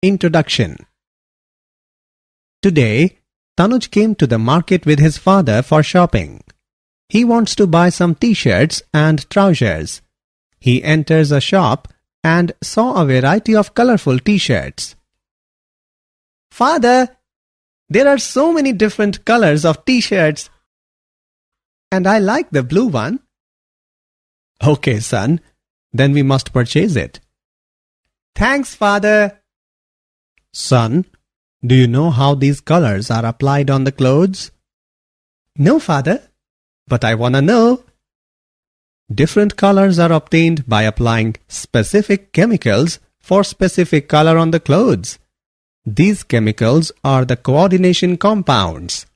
Introduction. Today, Tanuj came to the market with his father for shopping. He wants to buy some t-shirts and trousers. He enters a shop and saw a variety of colorful t-shirts. Father, there are so many different colors of t-shirts, and I like the blue one. Okay, son, then we must purchase it. Thanks, father. Son, do you know how these colors are applied on the clothes? No, father, but I wanna know. Different colors are obtained by applying specific chemicals for specific color on the clothes. These chemicals are the coordination compounds.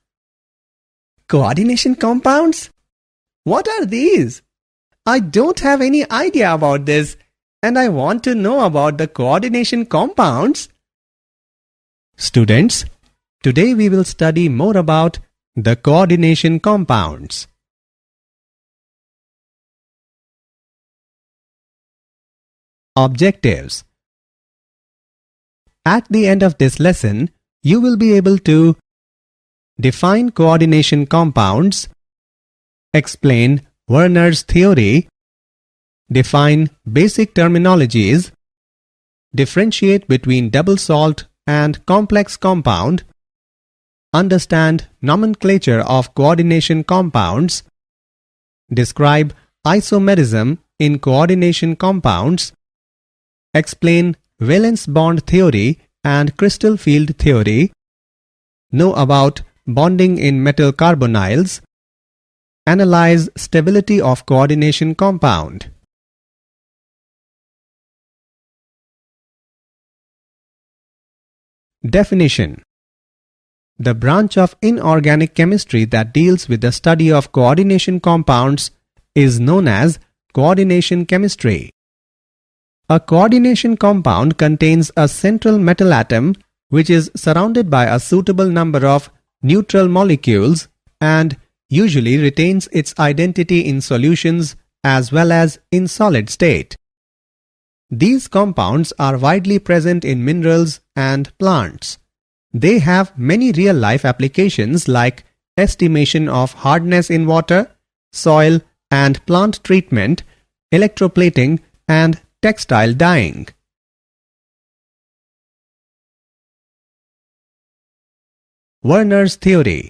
Coordination compounds? What are these? I don't have any idea about this, and I want to know about the coordination compounds. Students, today we will study more about the coordination compounds. Objectives. At the end of this lesson, you will be able to define coordination compounds, explain Werner's theory, define basic terminologies, differentiate between double salt and complex compound, understand nomenclature of coordination compounds, describe isomerism in coordination compounds, explain valence bond theory and crystal field theory, know about bonding in metal carbonyls, analyze stability of coordination compound. Definition. The branch of inorganic chemistry that deals with the study of coordination compounds is known as coordination chemistry. A coordination compound contains a central metal atom which is surrounded by a suitable number of neutral molecules and usually retains its identity in solutions as well as in solid state. These compounds are widely present in minerals and plants. They have many real-life applications like estimation of hardness in water, soil and plant treatment, electroplating and textile dyeing. Werner's theory.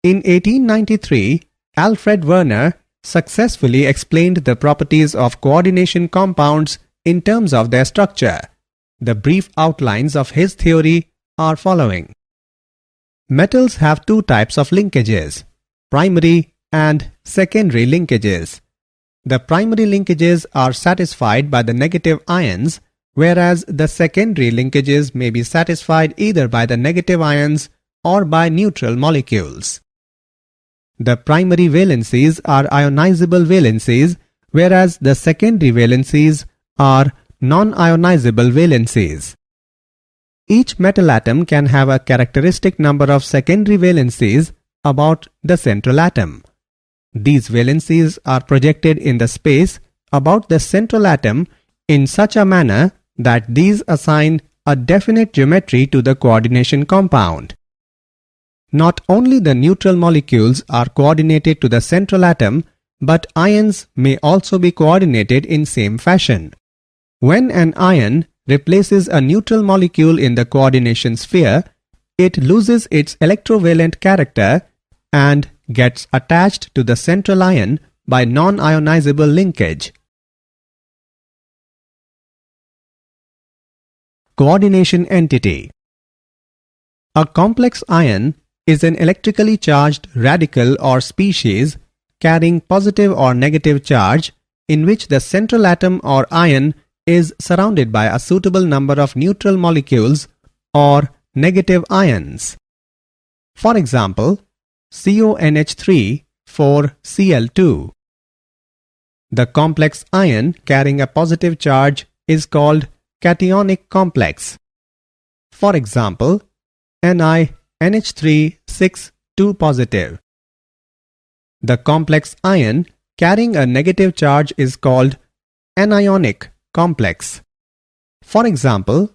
In 1893, Alfred Werner successfully explained the properties of coordination compounds in terms of their structure. The brief outlines of his theory are following. Metals have two types of linkages, primary and secondary linkages. The primary linkages are satisfied by the negative ions, whereas the secondary linkages may be satisfied either by the negative ions or by neutral molecules. The primary valencies are ionizable valencies, whereas the secondary valencies are non-ionizable valencies. Each metal atom can have a characteristic number of secondary valencies about the central atom. These valencies are projected in the space about the central atom in such a manner that these assign a definite geometry to the coordination compound. Not only the neutral molecules are coordinated to the central atom, but ions may also be coordinated in same fashion. When an ion replaces a neutral molecule in the coordination sphere, it loses its electrovalent character and gets attached to the central ion by non-ionizable linkage. Coordination entity. A complex ion is an electrically charged radical or species carrying positive or negative charge in which the central atom or ion is surrounded by a suitable number of neutral molecules or negative ions. For example, CONH3 for Cl2. The complex ion carrying a positive charge is called cationic complex. For example, NiNH3 6 2 positive. The complex ion carrying a negative charge is called anionic complex. For example,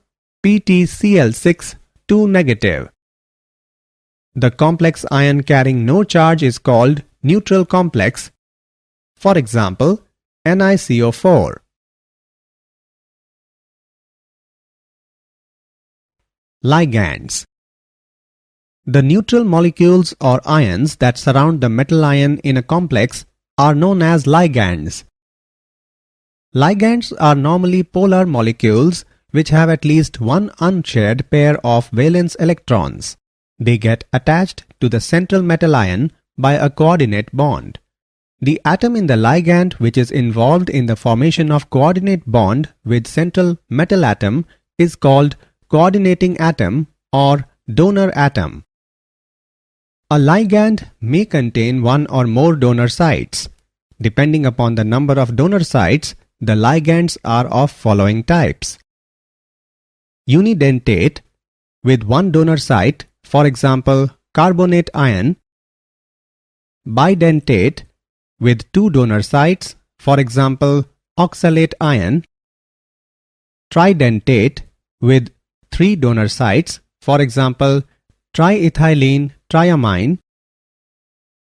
PtCl6 2 negative. The complex ion carrying no charge is called neutral complex. For example, NiCO4. Ligands. The neutral molecules or ions that surround the metal ion in a complex are known as ligands. Ligands are normally polar molecules which have at least one unshared pair of valence electrons. They get attached to the central metal ion by a coordinate bond. The atom in the ligand which is involved in the formation of coordinate bond with central metal atom is called coordinating atom or donor atom. A ligand may contain one or more donor sites. Depending upon the number of donor sites, the ligands are of following types. Unidentate with one donor site, for example, carbonate ion. Bidentate with two donor sites, for example, oxalate ion. Tridentate with three donor sites, for example, triethylene triamine.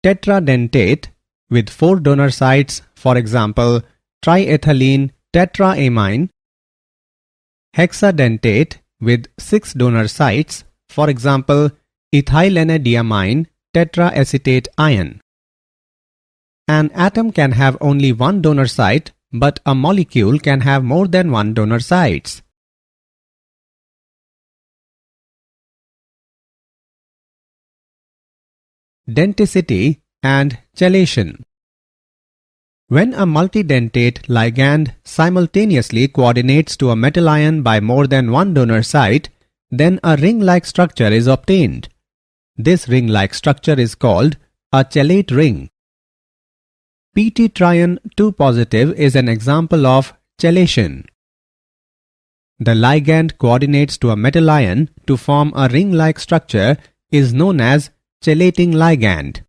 Tetradentate with four donor sites, for example, triethylene tetraamine. Hexadentate with six donor sites, for example, ethylenediamine tetraacetate ion. An atom can have only one donor site, but a molecule can have more than one donor sites. Denticity and chelation. When a multidentate ligand simultaneously coordinates to a metal ion by more than one donor site, then a ring-like structure is obtained. This ring-like structure is called a chelate ring. Pt trion 2 positive is an example of chelation. The ligand coordinates to a metal ion to form a ring-like structure is known as chelating ligand.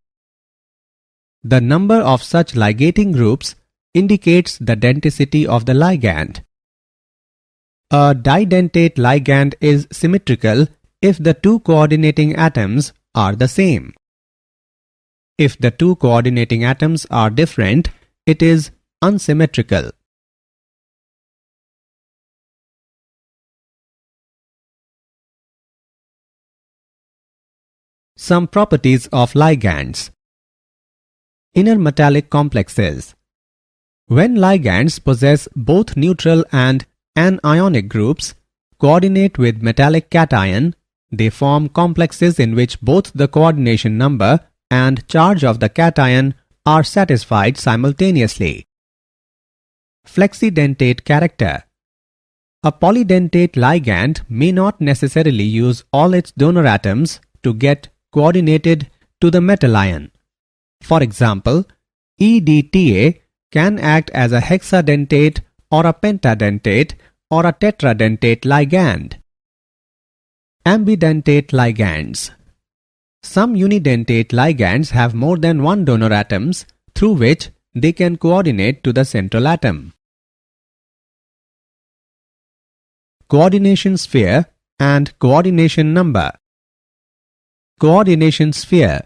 The number of such ligating groups indicates the denticity of the ligand. A didentate ligand is symmetrical if the two coordinating atoms are the same. If the two coordinating atoms are different, it is unsymmetrical. Some properties of ligands. Inner metallic complexes. When ligands possess both neutral and anionic groups, coordinate with metallic cation, they form complexes in which both the coordination number and charge of the cation are satisfied simultaneously. Flexidentate character. A polydentate ligand may not necessarily use all its donor atoms to get coordinated to the metal ion. For example, EDTA can act as a hexadentate or a pentadentate or a tetradentate ligand. Ambidentate ligands. Some unidentate ligands have more than one donor atoms through which they can coordinate to the central atom. Coordination sphere and coordination number. Coordination sphere.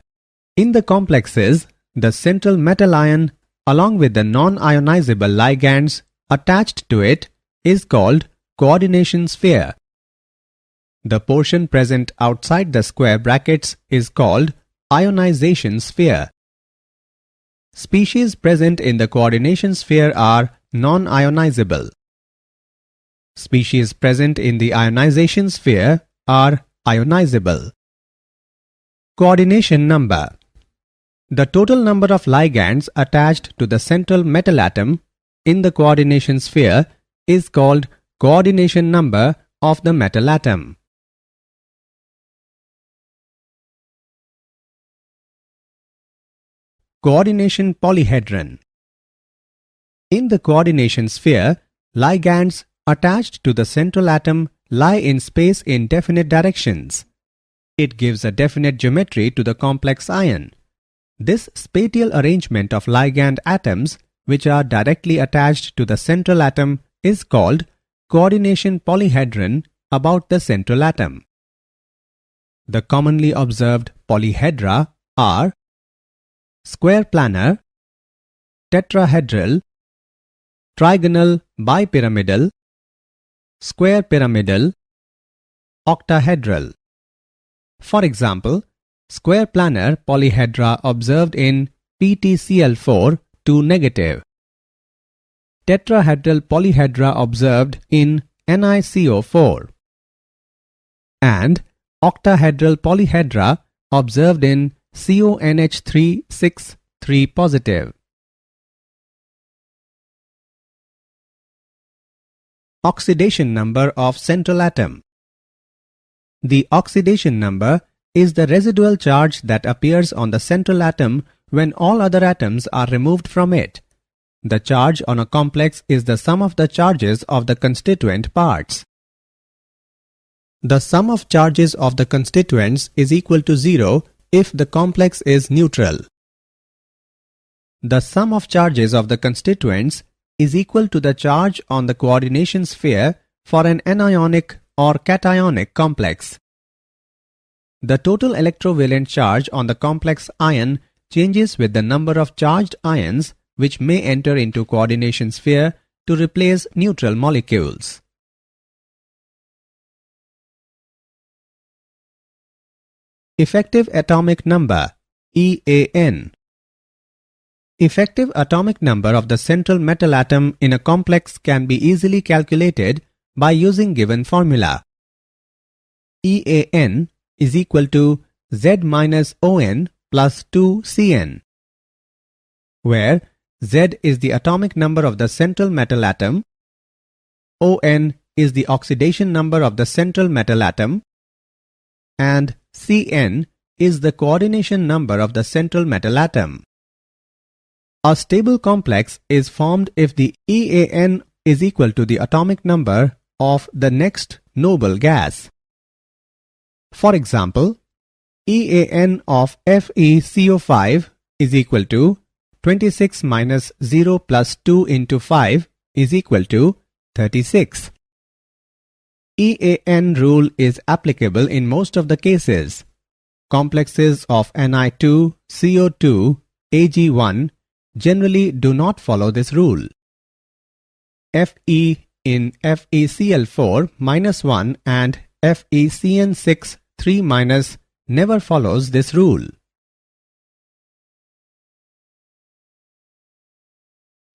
In the complexes, the central metal ion along with the non-ionizable ligands attached to it is called coordination sphere. The portion present outside the square brackets is called ionization sphere. Species present in the coordination sphere are non-ionizable. Species present in the ionization sphere are ionizable. Coordination number. The total number of ligands attached to the central metal atom in the coordination sphere is called coordination number of the metal atom. Coordination polyhedron. In the coordination sphere, ligands attached to the central atom lie in space in definite directions. It gives a definite geometry to the complex ion. This spatial arrangement of ligand atoms which are directly attached to the central atom is called coordination polyhedron about the central atom. The commonly observed polyhedra are square planar, tetrahedral, trigonal bipyramidal, square pyramidal, octahedral. For example, square planar polyhedra observed in PtCl4 2 negative. Tetrahedral polyhedra observed in NiCO4. And octahedral polyhedra observed in CONH3 6 3 positive. Oxidation number of central atom. The oxidation number is the residual charge that appears on the central atom when all other atoms are removed from it. The charge on a complex is the sum of the charges of the constituent parts. The sum of charges of the constituents is equal to 0 if the complex is neutral. The sum of charges of the constituents is equal to the charge on the coordination sphere for an anionic or cationic complex. The total electrovalent charge on the complex ion changes with the number of charged ions which may enter into coordination sphere to replace neutral molecules. Effective atomic number EAN. Effective atomic number of the central metal atom in a complex can be easily calculated by using given formula. EAN is equal to Z minus ON plus 2CN, where Z is the atomic number of the central metal atom, ON is the oxidation number of the central metal atom, and Cn is the coordination number of the central metal atom. A stable complex is formed if the EAN is equal to the atomic number of the next noble gas. For example, EAN of FeCO5 is equal to 26 minus 0 plus 2 into 5 is equal to 36. EAN rule is applicable in most of the cases. Complexes of Ni2, CO2, Ag1 generally do not follow this rule. Fe in FeCl4 minus 1 and FeCN6 3 minus never follows this rule.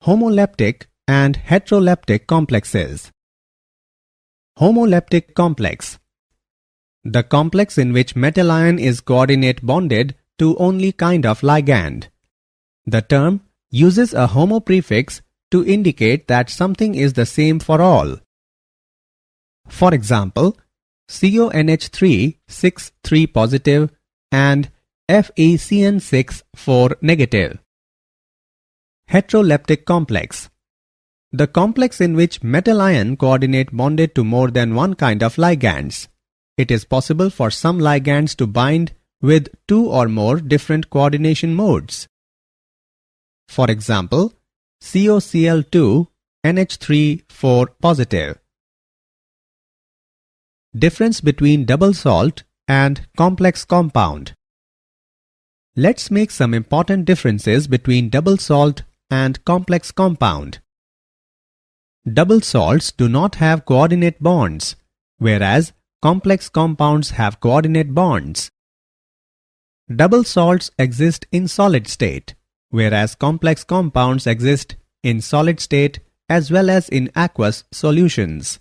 Homoleptic and heteroleptic complexes. Homoleptic complex. The complex in which metal ion is coordinate bonded to only kind of ligand. The term uses a homo prefix to indicate that something is the same for all. For example, CONH3 6 3 positive and FeCN6 4 negative. Heteroleptic complex. The complex in which metal ion coordinate bonded to more than one kind of ligands. It is possible for some ligands to bind with two or more different coordination modes. For example, COCl2 NH3 4 positive. Difference between double salt and complex compound. Let's make some important differences between double salt and complex compound. Double salts do not have coordinate bonds, whereas complex compounds have coordinate bonds. Double salts exist in solid state, whereas complex compounds exist in solid state as well as in aqueous solutions.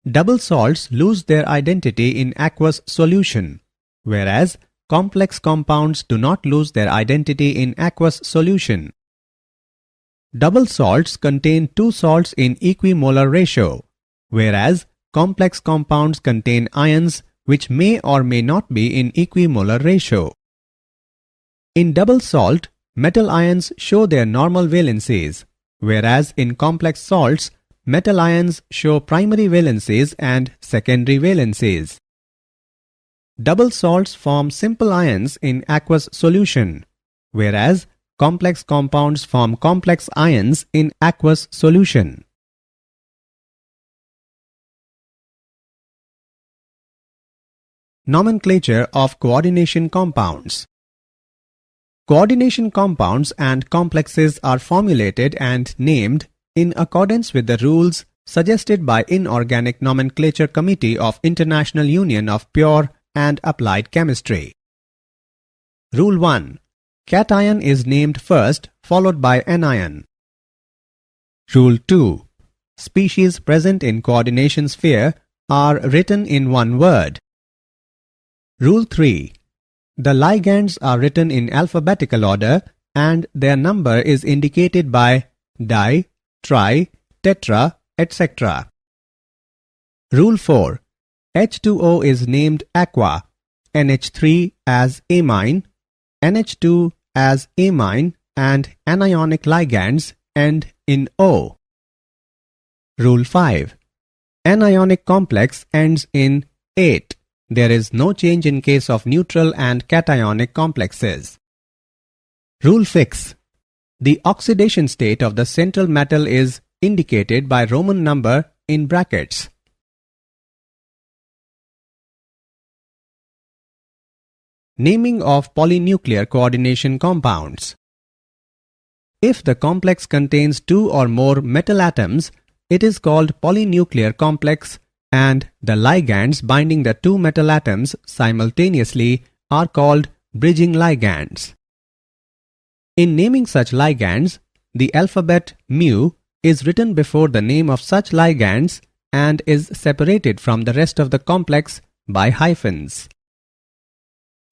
Double salts lose their identity in aqueous solution, whereas complex compounds do not lose their identity in aqueous solution. Double salts contain two salts in equimolar ratio, whereas complex compounds contain ions which may or may not be in equimolar ratio. In double salt, metal ions show their normal valencies, whereas in complex salts, metal ions show primary valencies and secondary valencies. Double salts form simple ions in aqueous solution, whereas complex compounds form complex ions in aqueous solution. Nomenclature of coordination compounds. Coordination compounds and complexes are formulated and named in accordance with the rules suggested by Inorganic Nomenclature Committee of International Union of Pure and Applied Chemistry. Rule 1. Cation is named first, followed by anion. Rule 2. Species present in coordination sphere are written in one word. Rule 3. The ligands are written in alphabetical order and their number is indicated by di, tri, tetra, etc. Rule 4. H2O is named aqua, NH3 as amine, NH2 as amine, and anionic ligands end in O. Rule 5. Anionic complex ends in ate. There is no change in case of neutral and cationic complexes. Rule 6. The oxidation state of the central metal is indicated by Roman number in brackets. Naming of polynuclear coordination compounds. If the complex contains two or more metal atoms, it is called polynuclear complex, and the ligands binding the two metal atoms simultaneously are called bridging ligands. In naming such ligands, the alphabet mu is written before the name of such ligands and is separated from the rest of the complex by hyphens.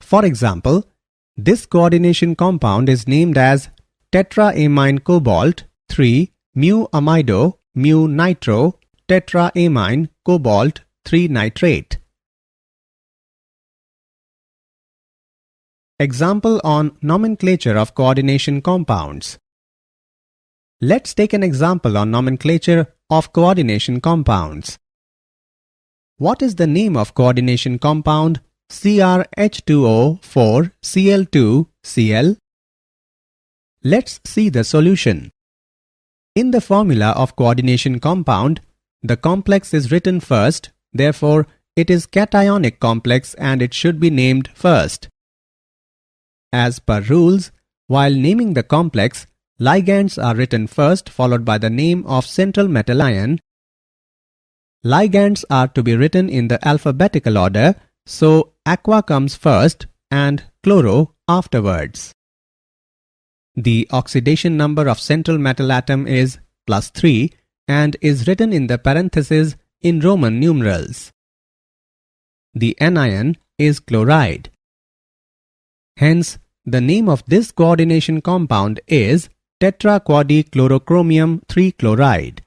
For example, this coordination compound is named as tetraamine cobalt 3 mu amido mu nitro tetraamine cobalt 3 nitrate. Example on nomenclature of coordination compounds. Let's take an example on nomenclature of coordination compounds. What is the name of coordination compound CrH2O4Cl2Cl? Let's see the solution. In the formula of coordination compound, the complex is written first, therefore it is cationic complex and it should be named first. As per rules, while naming the complex, ligands are written first followed by the name of central metal ion. Ligands are to be written in the alphabetical order, so aqua comes first and chloro afterwards. The oxidation number of central metal atom is +3 and is written in the parentheses in Roman numerals. The anion is chloride. Hence, the name of this coordination compound is tetraquadichlorochromium 3 chloride.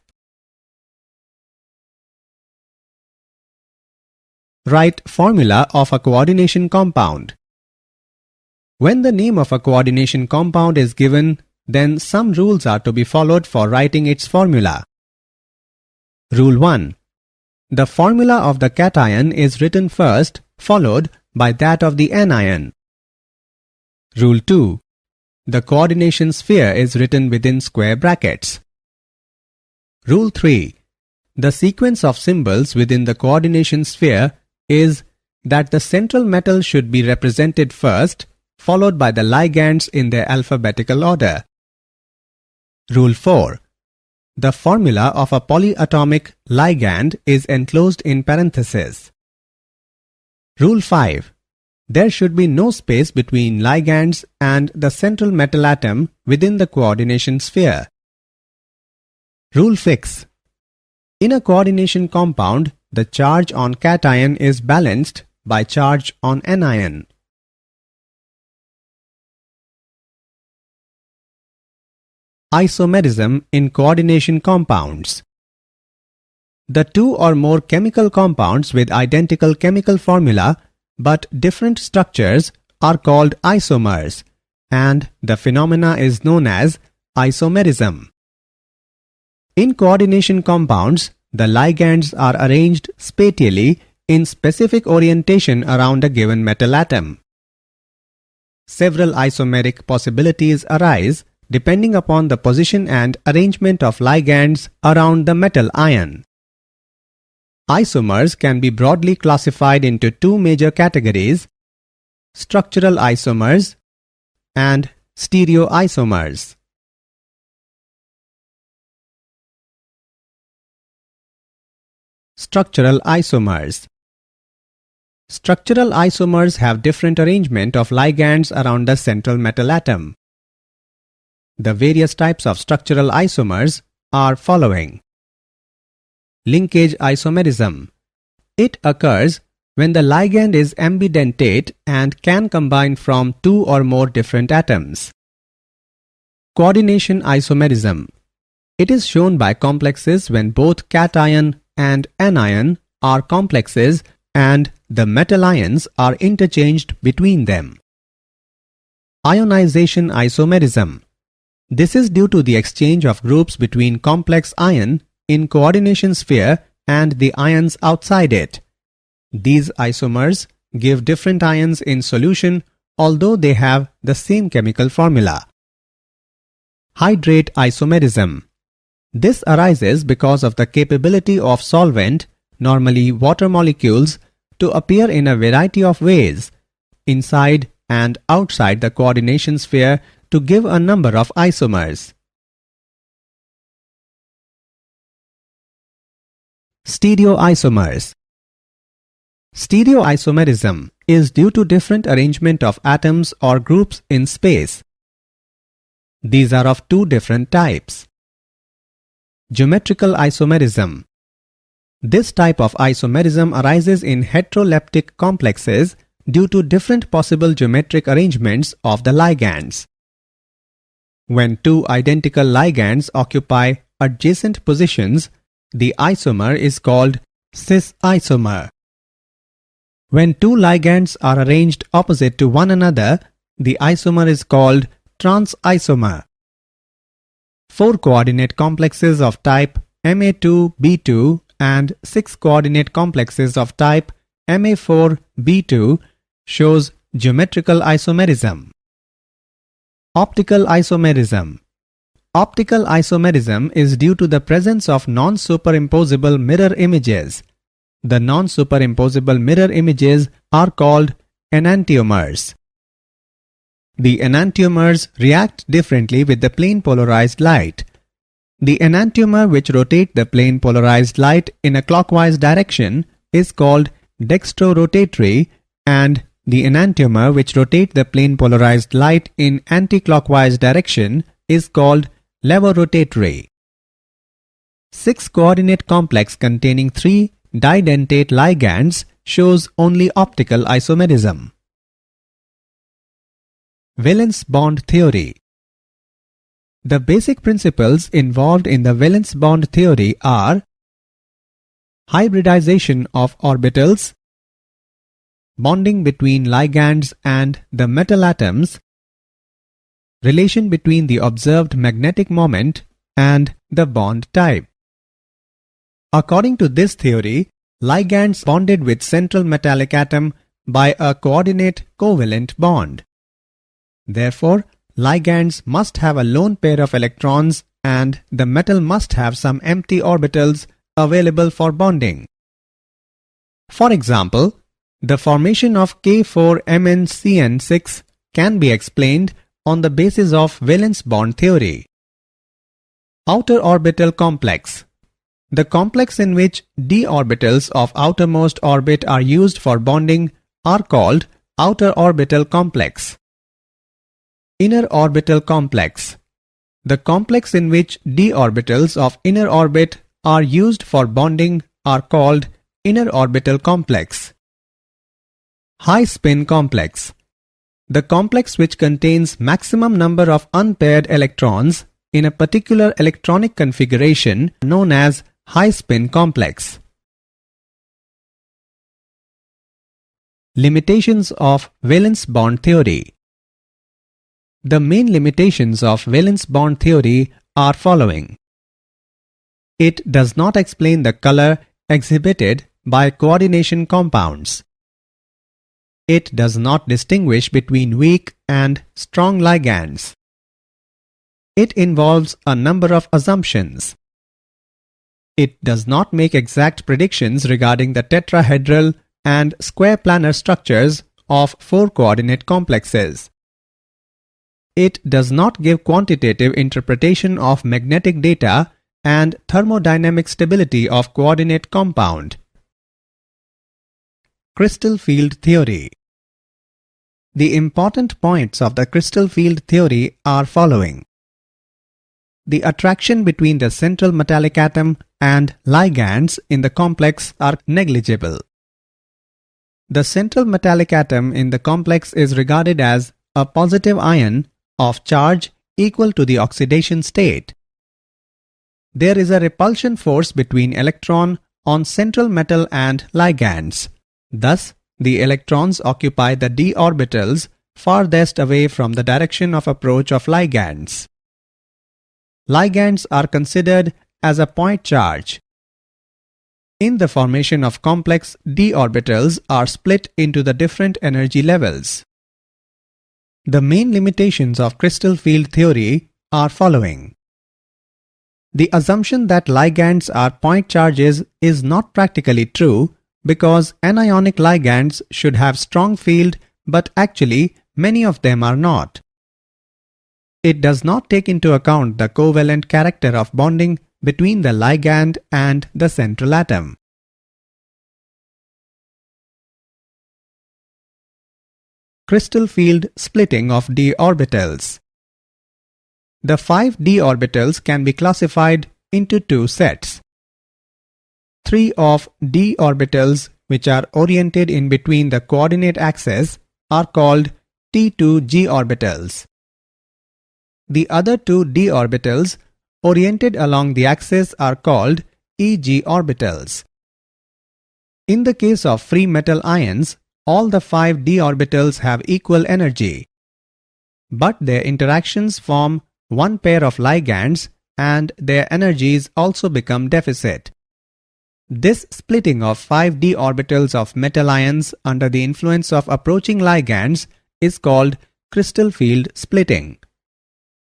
Write formula of a coordination compound. When the name of a coordination compound is given, then some rules are to be followed for writing its formula. Rule 1. The formula of the cation is written first, followed by that of the anion. Rule 2. The coordination sphere is written within square brackets. Rule 3. The sequence of symbols within the coordination sphere is that the central metal should be represented first, followed by the ligands in their alphabetical order. Rule 4. The formula of a polyatomic ligand is enclosed in parentheses. Rule 5. There should be no space between ligands and the central metal atom within the coordination sphere. Rule 6. In a coordination compound, the charge on cation is balanced by charge on anion. Isomerism in coordination compounds. The two or more chemical compounds with identical chemical formula but different structures are called isomers, and the phenomena is known as isomerism. In coordination compounds, the ligands are arranged spatially in specific orientation around a given metal atom. Several isomeric possibilities arise depending upon the position and arrangement of ligands around the metal ion. Isomers can be broadly classified into two major categories: structural isomers and stereoisomers. Structural isomers. Structural isomers have different arrangement of ligands around the central metal atom. The various types of structural isomers are following. Linkage isomerism. It occurs when the ligand is ambidentate and can combine from two or more different atoms. Coordination isomerism. It is shown by complexes when both cation and anion are complexes and the metal ions are interchanged between them. Ionization isomerism. This is due to the exchange of groups between complex ion in coordination sphere and the ions outside it. These isomers give different ions in solution although they have the same chemical formula. Hydrate isomerism. This arises because of the capability of solvent, normally water molecules, to appear in a variety of ways, inside and outside the coordination sphere, to give a number of isomers. Stereoisomers. Stereoisomerism is due to different arrangement of atoms or groups in space. These are of two different types. Geometrical isomerism. This type of isomerism arises in heteroleptic complexes due to different possible geometric arrangements of the ligands. When two identical ligands occupy adjacent positions, the isomer is called cis isomer. When two ligands are arranged opposite to one another, the isomer is called trans isomer. Four coordinate complexes of type Ma2b2 and 6 coordinate complexes of type Ma4b2 shows geometrical isomerism. Optical isomerism. Optical isomerism is due to the presence of non-superimposable mirror images. The non-superimposable mirror images are called enantiomers. The enantiomers react differently with the plane polarized light. The enantiomer which rotates the plane polarized light in a clockwise direction is called dextrorotatory, and the enantiomer which rotates the plane polarized light in anti-clockwise direction is called levorotatory. 6 coordinate complex containing 3 didentate ligands shows only optical isomerism. Valence bond theory. The basic principles involved in the valence bond theory are hybridization of orbitals, bonding between ligands and the metal atoms, relation between the observed magnetic moment and the bond type. According to this theory, ligands bonded with central metallic atom by a coordinate covalent bond. Therefore, ligands must have a lone pair of electrons and the metal must have some empty orbitals available for bonding. For example, the formation of K4MnCN6 can be explained on the basis of valence bond theory. Outer orbital complex. The complex in which d orbitals of outermost orbit are used for bonding are called outer orbital complex. Inner orbital complex. The complex in which d orbitals of inner orbit are used for bonding are called inner orbital complex. High spin complex. The complex which contains maximum number of unpaired electrons in a particular electronic configuration known as high spin complex. Limitations of valence bond theory. The main limitations of valence bond theory are following. It does not explain the color exhibited by coordination compounds. It does not distinguish between weak and strong ligands. It involves a number of assumptions. It does not make exact predictions regarding the tetrahedral and square planar structures of 4-coordinate complexes. It does not give quantitative interpretation of magnetic data and thermodynamic stability of coordinate compound. Crystal field theory. The important points of the crystal field theory are following. The attraction between the central metallic atom and ligands in the complex are negligible. The central metallic atom in the complex is regarded as a positive ion of charge equal to the oxidation state. There is a repulsion force between electron on central metal and ligands. Thus, the electrons occupy the d orbitals farthest away from the direction of approach of ligands. Ligands are considered as a point charge. In the formation of complex, d orbitals are split into the different energy levels. The main limitations of crystal field theory are following. The assumption that ligands are point charges is not practically true because anionic ligands should have strong field, but actually many of them are not. It does not take into account the covalent character of bonding between the ligand and the central atom. Crystal field splitting of d orbitals. The 5 d orbitals can be classified into 2 sets. 3 of d orbitals which are oriented in between the coordinate axes are called T2g orbitals. The other 2 d orbitals oriented along the axis are called Eg orbitals. In the case of free metal ions, all the 5 d orbitals have equal energy, but their interactions form one pair of ligands and their energies also become deficit. This splitting of 5 d orbitals of metal ions under the influence of approaching ligands is called crystal field splitting.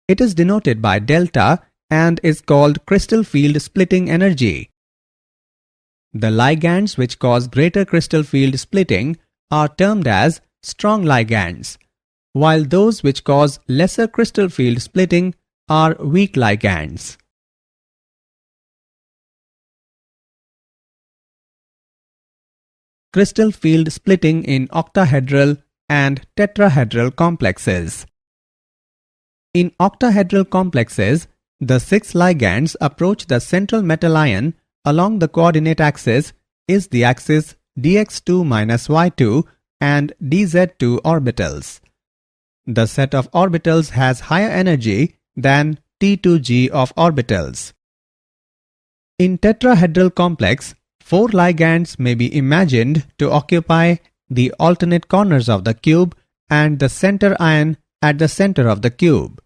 It is denoted by delta and is called crystal field splitting energy. The ligands which cause greater crystal field splitting are termed as strong ligands, while those which cause lesser crystal field splitting are weak ligands. Crystal field splitting in octahedral and tetrahedral complexes. In octahedral complexes, the 6 ligands approach the central metal ion along the coordinate axis is the axis dx2-y2 and dz2 orbitals. The set of orbitals has higher energy than T2g of orbitals. In tetrahedral complex, 4 ligands may be imagined to occupy the alternate corners of the cube and the center ion at the center of the cube.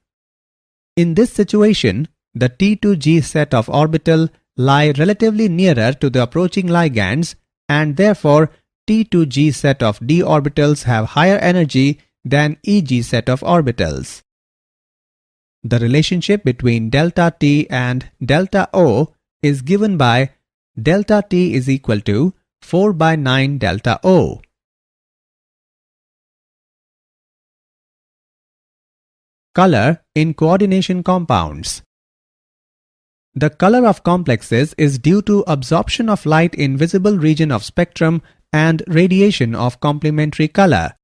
In this situation, the T2g set of orbital lie relatively nearer to the approaching ligands and therefore T2g set of d orbitals have higher energy than Eg set of orbitals. The relationship between delta T and delta O is given by delta T is equal to 4 by 9 delta O. Color in coordination compounds. The color of complexes is due to absorption of light in visible region of spectrum and radiation of complementary color.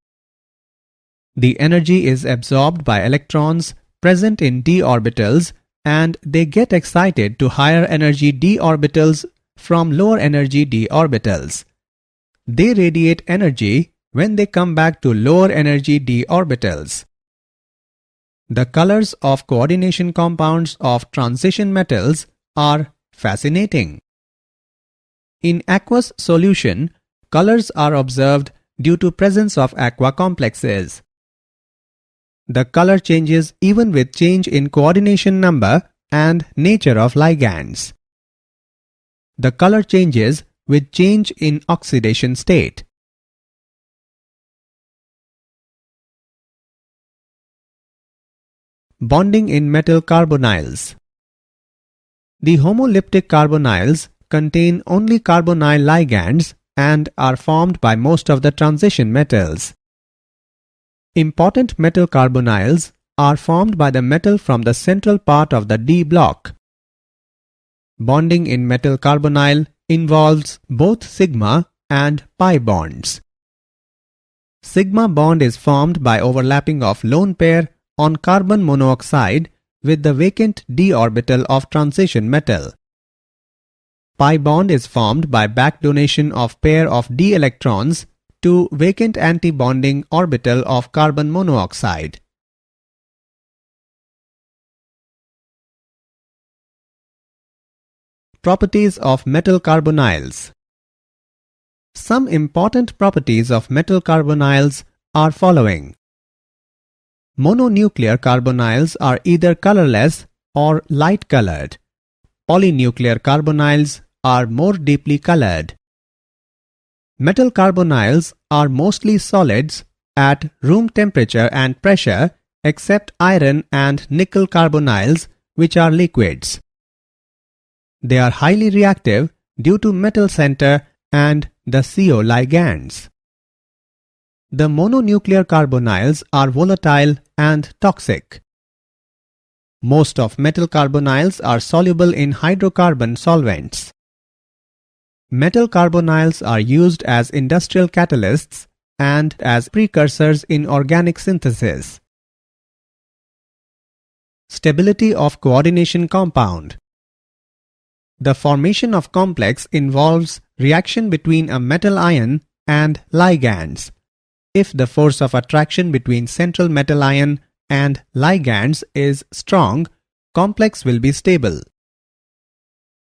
The energy is absorbed by electrons present in d orbitals and they get excited to higher energy d orbitals from lower energy d orbitals. They radiate energy when they come back to lower energy d orbitals. The colors of coordination compounds of transition metals are fascinating. In aqueous solution, colors are observed due to presence of aqua complexes. The color changes even with change in coordination number and nature of ligands. The color changes with change in oxidation state. Bonding in metal carbonyls. The homolyptic carbonyls contain only carbonyl ligands and are formed by most of the transition metals. Important metal carbonyls are formed by the metal from the central part of the D block. Bonding in metal carbonyl involves both sigma and pi bonds. Sigma bond is formed by overlapping of lone pair on carbon monoxide with the vacant d orbital of transition metal. Pi bond is formed by back donation of pair of d electrons to vacant anti-bonding orbital of carbon monoxide. Properties of metal carbonyls. Some important properties of metal carbonyls are following. Mononuclear carbonyls are either colorless or light colored. Polynuclear carbonyls are more deeply colored. Metal carbonyls are mostly solids at room temperature and pressure except iron and nickel carbonyls, which are liquids. They are highly reactive due to metal center and the CO ligands. The mononuclear carbonyls are volatile and toxic. Most of metal carbonyls are soluble in hydrocarbon solvents. Metal carbonyls are used as industrial catalysts and as precursors in organic synthesis. Stability of coordination compound. The formation of complex involves reaction between a metal ion and ligands. If the force of attraction between central metal ion and ligands is strong, complex will be stable.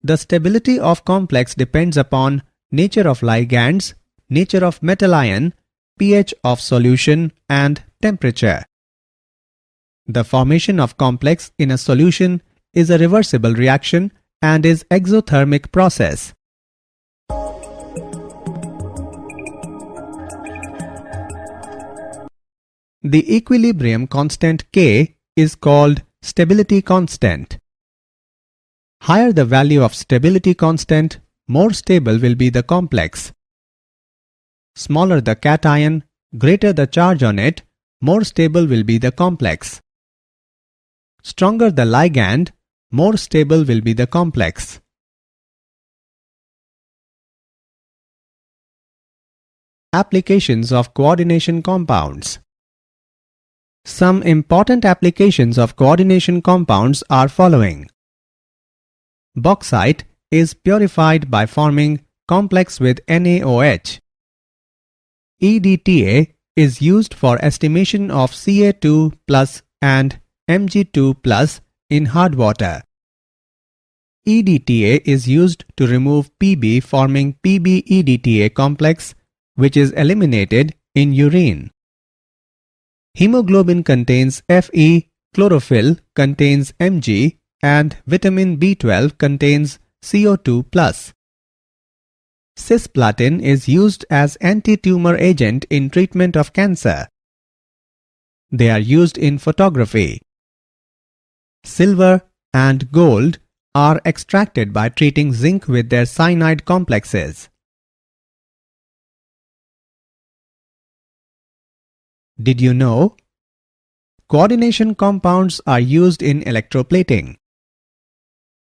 The stability of complex depends upon nature of ligands, nature of metal ion, pH of solution and temperature. The formation of complex in a solution is a reversible reaction and is exothermic process. The equilibrium constant K is called stability constant. Higher the value of stability constant, more stable will be the complex. Smaller the cation, greater the charge on it, more stable will be the complex. Stronger the ligand, more stable will be the complex. Applications of coordination compounds. Some important applications of coordination compounds are following. Bauxite is purified by forming complex with NaOH. EDTA is used for estimation of Ca2 plus and Mg2 plus in hard water. EDTA is used to remove Pb forming Pb-EDTA complex, which is eliminated in urine. Hemoglobin contains Fe, chlorophyll contains Mg, and vitamin B12 contains CO2+. Cisplatin is used as anti-tumor agent in treatment of cancer. They are used in photography. Silver and gold are extracted by treating zinc with their cyanide complexes. Did you know? Coordination compounds are used in electroplating.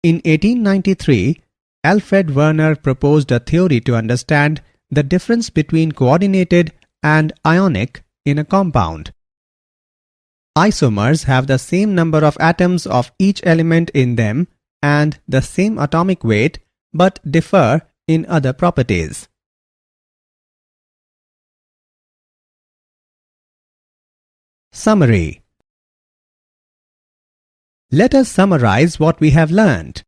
In 1893, Alfred Werner proposed a theory to understand the difference between coordinated and ionic in a compound. Isomers have the same number of atoms of each element in them and the same atomic weight but differ in other properties. Summary. Let us summarize what we have learned.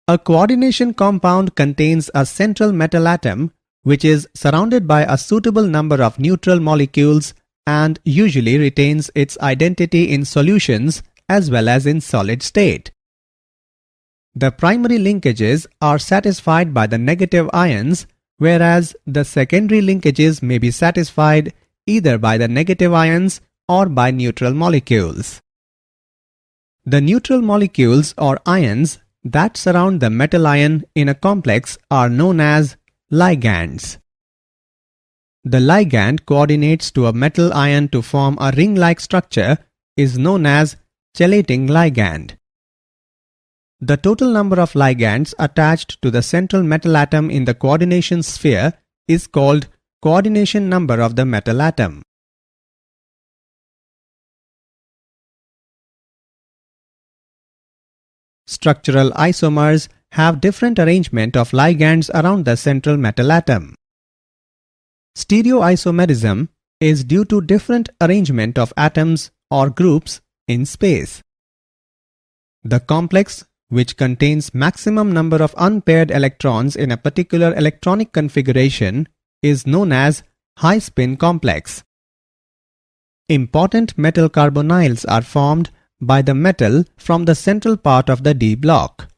A coordination compound contains a central metal atom which is surrounded by a suitable number of neutral molecules and usually retains its identity in solutions as well as in solid state. The primary linkages are satisfied by the negative ions, whereas the secondary linkages may be satisfied either by the negative ions or by neutral molecules. The neutral molecules or ions that surround the metal ion in a complex are known as ligands. The ligand coordinates to a metal ion to form a ring-like structure is known as chelating ligand. The total number of ligands attached to the central metal atom in the coordination sphere is called coordination number of the metal atom. Structural isomers have different arrangement of ligands around the central metal atom. Stereoisomerism is due to different arrangement of atoms or groups in space. The complex, which contains maximum number of unpaired electrons in a particular electronic configuration, is known as high-spin complex. Important metal carbonyls are formed by the metal from the central part of the d block.